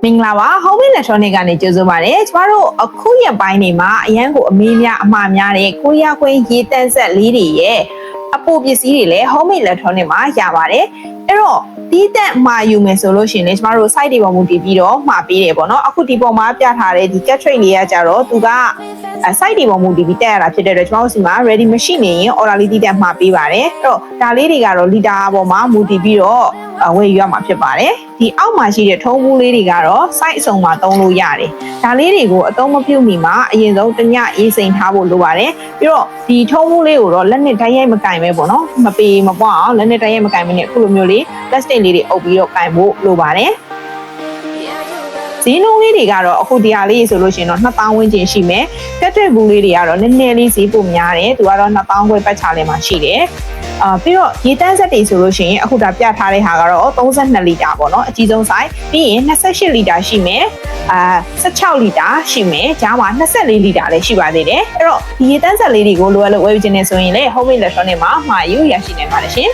မင်္ဂလာပါ Home Electronic ကနေကြိုဆိုပါရစေ။ကျမတို့အခုရက်ပိုင်းနေမှာအရန်ကိုအမေးများအမှားများတဲ့ကိုရီးယားခွင်းရေတန်းဆက်လေးတွေရဲ့အပိုပစ္စည်းတွေလည်း Home Electronic မှာရပါတယ်။အဲ့တော့ဒီတက်မှာယူမယ်ဆိုလို့ရှိရင်ကျမတို့ site တွေပေါ်မူတည်ပြီးတော့မှာပေးတယ်ပေါ့နော်။အခုဒီပေါ်မှာပြထားတဲ့ဒီ cat tray လေးကကြတော့သူကsite တွေပေါ်မူတည်ပြီးတက်ရတာဖြစ်တဲ့အတွက်ကျမတို့စီမှာ ready machine နေရင် order လေးတိတက်မှာပေးပါတယ်။အဲ့တော့ဒါလေးတွေကတော့ liter ပေါ်မှာမူတည်ပြီးတော့ဝယ်ယူရမှာဖြစ်ပါတယ်ဒီအောက်မှာရှိတဲ့ထုံးဘူးလေးတွေကတော့ site အစုံမှာသုံးလို့ရတယ်ဒါလေးတွေကိုအသုံးမပြုမီမှာအရင်ဆုံးတညအေးစိမ်ထားဖို့လိုပါတယ်ပြီးတော့ဒီထုံးဘူးလေးကိုတော့လက်နဲ့တိုက်ရိုက်မကင်ပဲပေါ့နော်မပေမပွားအောင်လက်နဲ့တိုက်ရိုက်မကင်မနဲ့အခုလိုမျိုးလေး plastic လေးတွေအုပ်ပြီးတော့ကင်ဖို့လိုပါတယ်ဈေးနှုန်းလေးတွေကတော့အခုဒီဟာလေးဆိုလို့ရှိရင်တော့2000ဝန်းကျင်ရှိမယ်တက်တဲ့ဘူးလေးတွေကတော့နည်းနည်းလေးဈေးပိုများတယ်သူကတော့2000ခွဲပတ်ချာလည်မှာရှိတယ်ပြီးတော့ရေတန်းဆက်တွေဆိုလို့ရှိရင်အခုဒါပြထားတဲ့ဟာကတော့32လီတာပေါ့နော်အကြီးဆုံး size ပြီးရင်28လီတာရှိမယ်16လီတာရှိမယ်ကြားမှာ24လီတာလည်းရှိပါသေးတယ်အဲ့တော့ဒီရေတန်းဆက်လေးတွေကိုလိုအပ်လို့ဝယ်ယူခြင်းနဲ့ဆိုရင်လည်း Home Electronic မှာမှာယူရရှိနေပါတယ်ရှင်